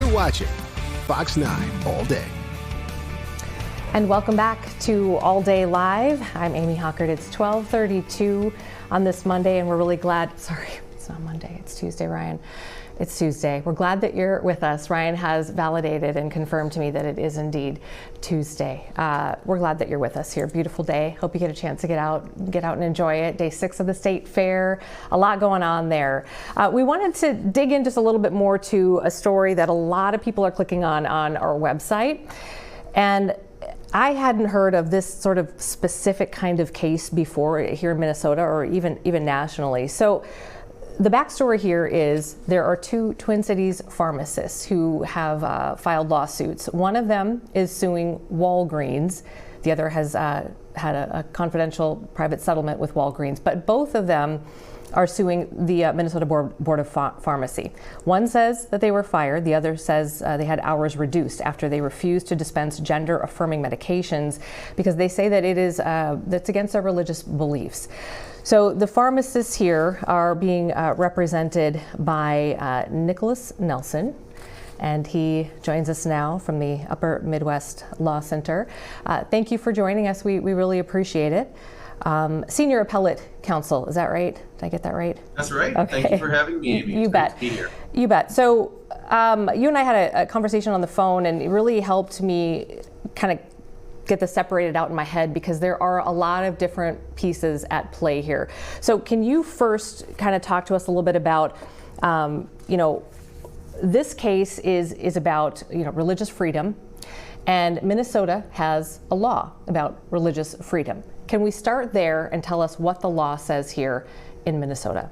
You're watching Fox 9 All Day. And welcome back to All Day Live. I'm Amy Hockert. It's 12:32 on this Monday, and we're really glad. Sorry, it's not Monday. It's Tuesday, Ryan. It's Tuesday. We're glad that you're with us. Ryan has validated and confirmed to me that it is indeed Tuesday. We're glad that you're with us here. Beautiful day. Hope you get a chance to get out and enjoy it. Day 6 of the state fair. A lot going on there. We wanted to dig in just a little bit more to a story that a lot of people are clicking on our website. And I hadn't heard of this sort of specific kind of case before here in Minnesota or even nationally. So the backstory here is there are two Twin Cities pharmacists who have filed lawsuits. One of them is suing Walgreens. The other has had a confidential private settlement with Walgreens, but both of them are suing the Minnesota Board of Pharmacy. One says that they were fired. The other says they had hours reduced after they refused to dispense gender-affirming medications because they say that it is that's against their religious beliefs. So the pharmacists here are being represented by Nicholas Nelson, and he joins us now from the Upper Midwest Law Center. Thank you for joining us. We really appreciate it. Senior Appellate Counsel, is that right? Did I get that right? That's right. Okay. Thank you for having me, Amy. You bet. Great to be here. You bet. So you and I had a conversation on the phone, and it really helped me kind of get this separated out in my head because there are a lot of different pieces at play here. So can you first kind of talk to us a little bit about, this case is about, religious freedom, and Minnesota has a law about religious freedom. Can we start there and tell us what the law says here in Minnesota?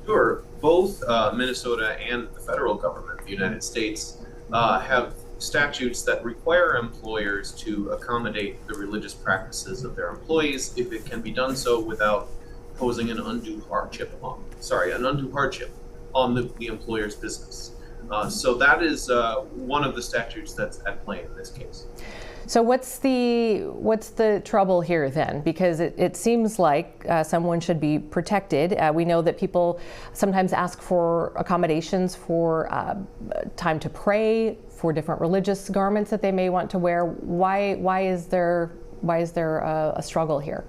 Sure. Both Minnesota and the federal government, the United States, have statutes that require employers to accommodate the religious practices of their employees if it can be done so without posing an undue hardship on the employer's business. So that is one of the statutes that's at play in this case. So what's the trouble here then? Because it seems like someone should be protected. We know that people sometimes ask for accommodations for time to pray, for different religious garments that they may want to wear. Why is there a struggle here?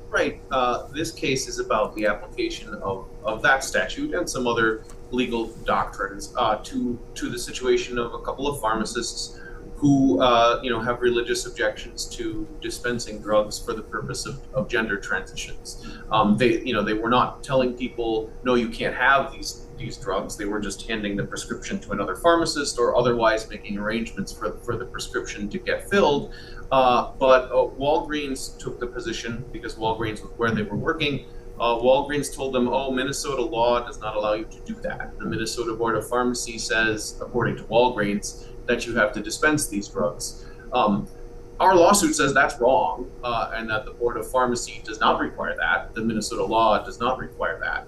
Right. This case is about the application of that statute and some other legal doctrines to the situation of a couple of pharmacists who have religious objections to dispensing drugs for the purpose of gender transitions. They were not telling people, no, you can't have these drugs. They were just handing the prescription to another pharmacist or otherwise making arrangements for the prescription to get filled. But Walgreens took the position, because Walgreens was where they were working. Walgreens told them, Minnesota law does not allow you to do that. The Minnesota Board of Pharmacy says, according to Walgreens, that you have to dispense these drugs. Our lawsuit says that's wrong, and that the Board of Pharmacy does not require that. The Minnesota law does not require that.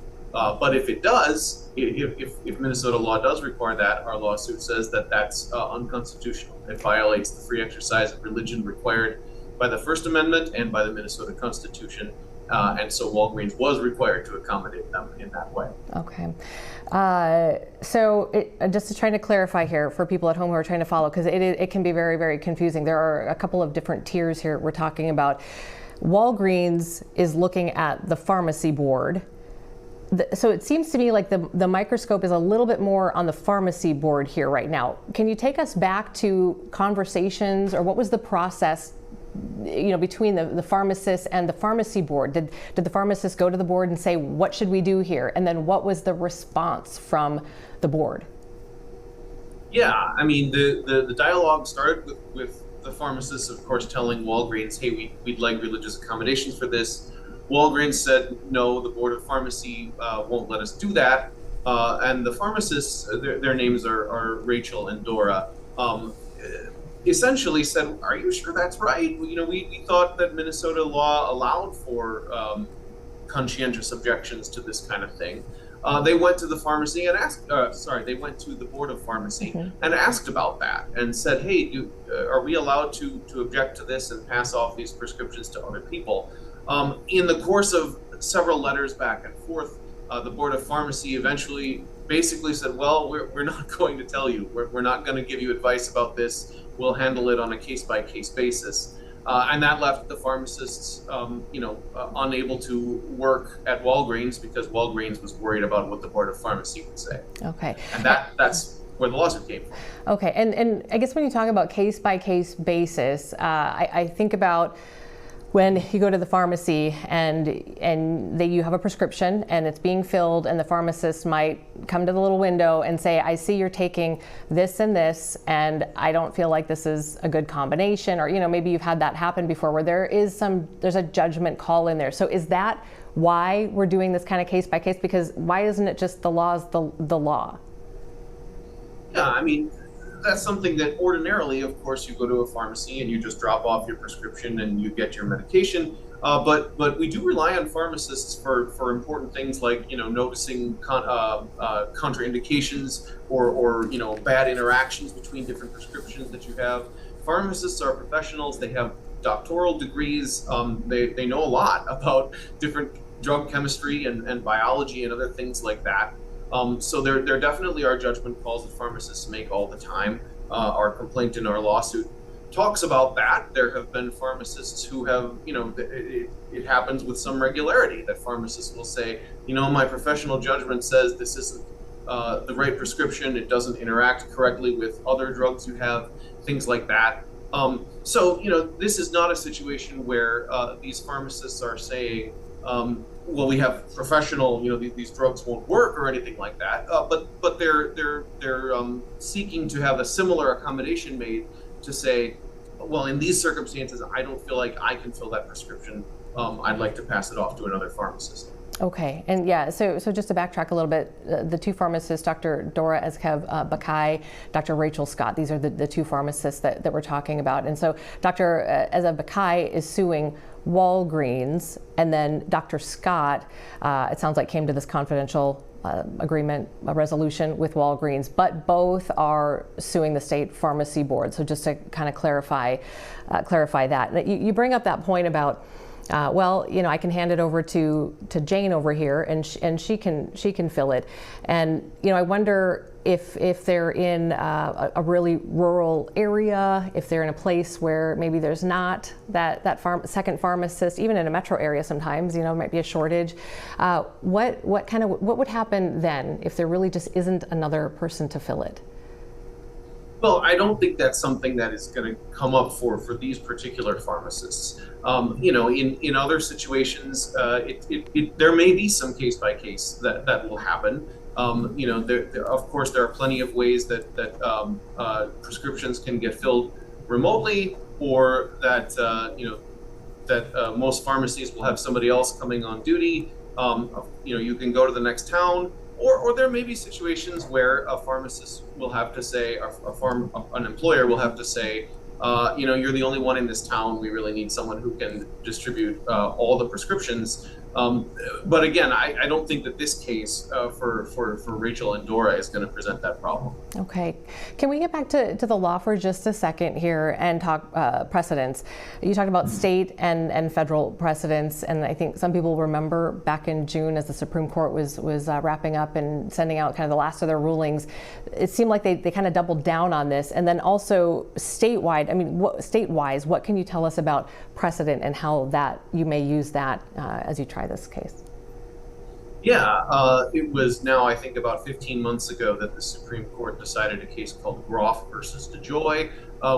But if it does, if Minnesota law does require that, our lawsuit says that that's unconstitutional. It violates the free exercise of religion required by the First Amendment and by the Minnesota Constitution. And so Walgreens was required to accommodate them in that way. Okay. Just trying to clarify here for people at home who are trying to follow, because it can be very, very confusing. There are a couple of different tiers here we're talking about. Walgreens is looking at the pharmacy board. So it seems to me like the microscope is a little bit more on the pharmacy board here right now. Can you take us back to conversations, or what was the process between the pharmacists and the pharmacy board? Did the pharmacists go to the board and say, what should we do here? And then what was the response from the board? Yeah, I mean, the dialogue started with the pharmacists, of course, telling Walgreens, hey, we'd like religious accommodations for this. Walgreens said, no, the Board of Pharmacy won't let us do that. And the pharmacists, their names are Rachel and Dora, essentially said, are you sure that's right? We thought that Minnesota law allowed for conscientious objections to this kind of thing. They went to the pharmacy and asked, they went to the Board of Pharmacy and asked about that and said, hey, are we allowed to object to this and pass off these prescriptions to other people? In the course of several letters back and forth, the Board of Pharmacy eventually basically said, well, we're not going to tell you. We're not going to give you advice about this. We'll handle it on a case-by-case basis. And that left the pharmacists, unable to work at Walgreens because Walgreens was worried about what the Board of Pharmacy would say. Okay. And that's where the lawsuit came from. Okay. And I guess when you talk about case-by-case basis, I think about when you go to the pharmacy and you have a prescription and it's being filled, and the pharmacist might come to the little window and say, I see you're taking this and this, and I don't feel like this is a good combination. Or, maybe you've had that happen before where there's a judgment call in there. So is that why we're doing this kind of case by case? Because why isn't it just the law's the law? Yeah, I mean, that's something that ordinarily, of course, you go to a pharmacy and you just drop off your prescription and you get your medication. But we do rely on pharmacists for important things like, noticing contraindications or bad interactions between different prescriptions that you have. Pharmacists are professionals. They have doctoral degrees. They know a lot about different drug chemistry and biology and other things like that. So there definitely are judgment calls that pharmacists make all the time. Our complaint in our lawsuit talks about that. There have been pharmacists who have, it happens with some regularity that pharmacists will say, my professional judgment says this isn't the right prescription. It doesn't interact correctly with other drugs you have, things like that. So this is not a situation where these pharmacists are saying, well, we have professional, these drugs won't work or anything like that. But they're seeking to have a similar accommodation made to say, well, in these circumstances, I don't feel like I can fill that prescription. I'd like to pass it off to another pharmacist. Okay, and yeah, so just to backtrack a little bit, the two pharmacists, Dr. Dora Ezkev-Bakai, Dr. Rachel Scott, these are the two pharmacists that we're talking about. And so Dr. Ezkev-Bakai is suing Walgreens, and then Dr. Scott, it sounds like, came to this confidential agreement, a resolution with Walgreens, but both are suing the state pharmacy board. So just to kind of clarify that. You bring up that point about, I can hand it over to Jane over here, and she can fill it. And I wonder if they're in a really rural area, if they're in a place where maybe there's not that second pharmacist, even in a metro area sometimes, might be a shortage. What would happen then if there really just isn't another person to fill it? Well, I don't think that's something that is going to come up for these particular pharmacists. In other situations, there may be some case by case that will happen. Of course, there are plenty of ways that prescriptions can get filled remotely, or that most pharmacies will have somebody else coming on duty. You can go to the next town. Or there may be situations where a pharmacist will have to say, an employer will have to say, you're the only one in this town. We really need someone who can distribute all the prescriptions. But again, I don't think that this case for Rachel and Dora is going to present that problem. Okay. Can we get back to the law for just a second here and talk precedents? You talked about state and federal precedents, and I think some people remember back in June as the Supreme Court was wrapping up and sending out kind of the last of their rulings. It seemed like they kind of doubled down on this. And then also statewide, statewise, what can you tell us about precedent and how that you may use that as you try this case? Yeah, it was now, I think, about 15 months ago that the Supreme Court decided a case called Groff versus DeJoy,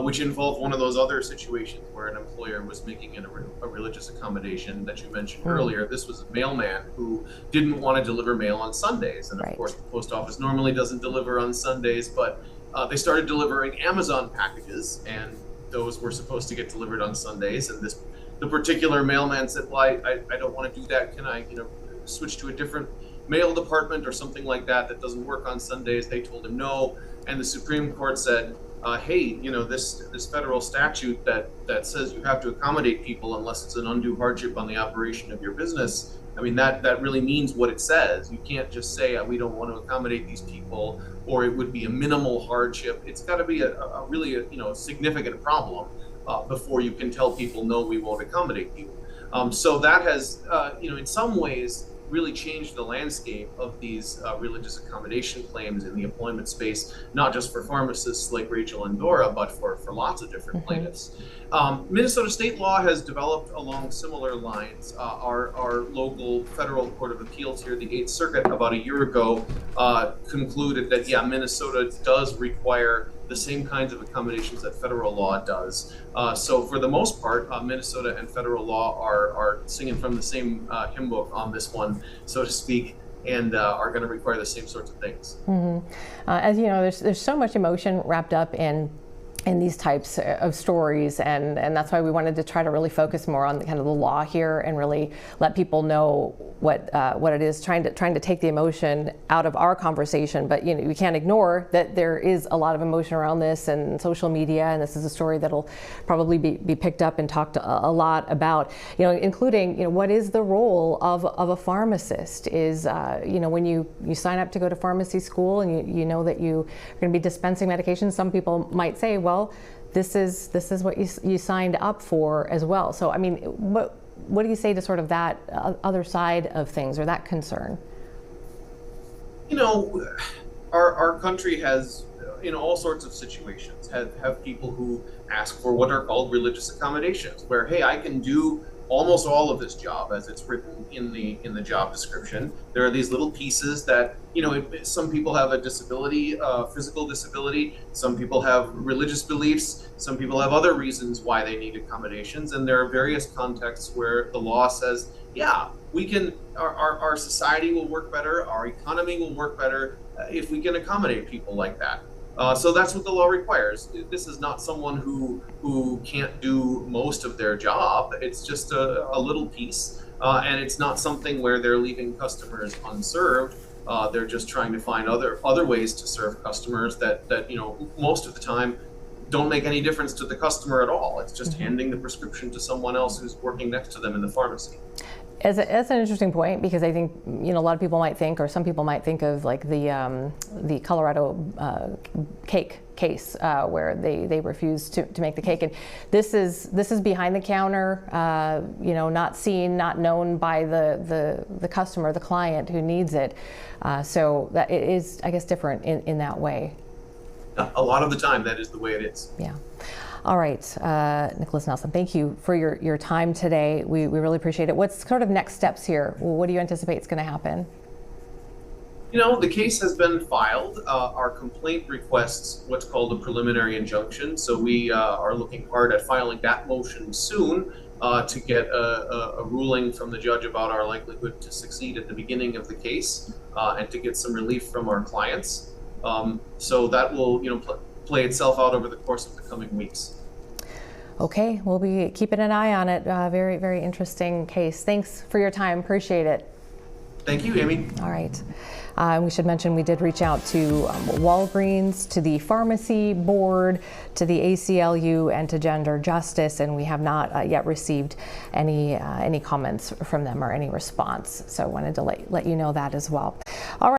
which involved one of those other situations where an employer was making a religious accommodation that you mentioned earlier. This was a mailman who didn't want to deliver mail on Sundays. And of course, the post office normally doesn't deliver on Sundays, but they started delivering Amazon packages, and those were supposed to get delivered on Sundays. And the particular mailman said, well, I don't want to do that. Can I, switch to a different mail department or something like that doesn't work on Sundays? They told him no. And the Supreme Court said, hey, this federal statute that says you have to accommodate people unless it's an undue hardship on the operation of your business, I mean, that really means what it says. You can't just say we don't want to accommodate these people, or it would be a minimal hardship. It's got to be a really significant problem before you can tell people, no, we won't accommodate you. So that has, in some ways, really changed the landscape of these religious accommodation claims in the employment space, not just for pharmacists like Rachel and Dora, but for lots of different plaintiffs. Minnesota state law has developed along similar lines. Our local federal court of appeals here, the 8th Circuit, about a year ago, concluded that, yeah, Minnesota does require the same kinds of accommodations that federal law does. So for the most part, Minnesota and federal law are singing from the same hymn book on this one, so to speak, and are going to require the same sorts of things. As you know, there's so much emotion wrapped up in these types of stories, and that's why we wanted to try to really focus more on kind of the law here and really let people know what it is, trying to take the emotion out of our conversation. But we can't ignore that there is a lot of emotion around this and social media, and this is a story that'll probably be picked up and talked a lot about, including what is the role of a pharmacist. Is when you sign up to go to pharmacy school and you know that you're going to be dispensing medications, some people might say, well, this is what you signed up for as well. So I mean, what do you say to sort of that other side of things, or that concern? Our country has, in all sorts of situations, have people who ask for what are called religious accommodations, where, hey, I can do almost all of this job as it's written in the job description. There are these little pieces that, some people have a disability, physical disability, some people have religious beliefs, some people have other reasons why they need accommodations, and there are various contexts where the law says, yeah, we can, our society will work better, our economy will work better if we can accommodate people like that. So that's what the law requires. This is not someone who can't do most of their job. It's just a little piece, and it's not something where they're leaving customers unserved. They're just trying to find other ways to serve customers that most of the time don't make any difference to the customer at all. It's just handing the prescription to someone else who's working next to them in the pharmacy. That's an interesting point, because I think a lot of people might think, or some people might think of like the Colorado cake case where they refused to make the cake, and this is behind the counter, not seen, not known by the customer, the client who needs it. So that it is, I guess, different in that way. A lot of the time, that is the way it is. Yeah. All right, Nicholas Nelson, thank you for your time today. We really appreciate it. What's sort of next steps here? What do you anticipate is going to happen? The case has been filed. Our complaint requests what's called a preliminary injunction. So we are looking hard at filing that motion soon to get a ruling from the judge about our likelihood to succeed at the beginning of the case, and to get some relief from our clients. So that will, play itself out over the course of the coming weeks. Okay, we'll be keeping an eye on it. Very, very interesting case. Thanks for your time. Appreciate it. Thank you, Amy. All right. We should mention we did reach out to Walgreens, to the Pharmacy Board, to the ACLU, and to Gender Justice, and we have not yet received any comments from them or any response. So I wanted to let you know that as well. All right.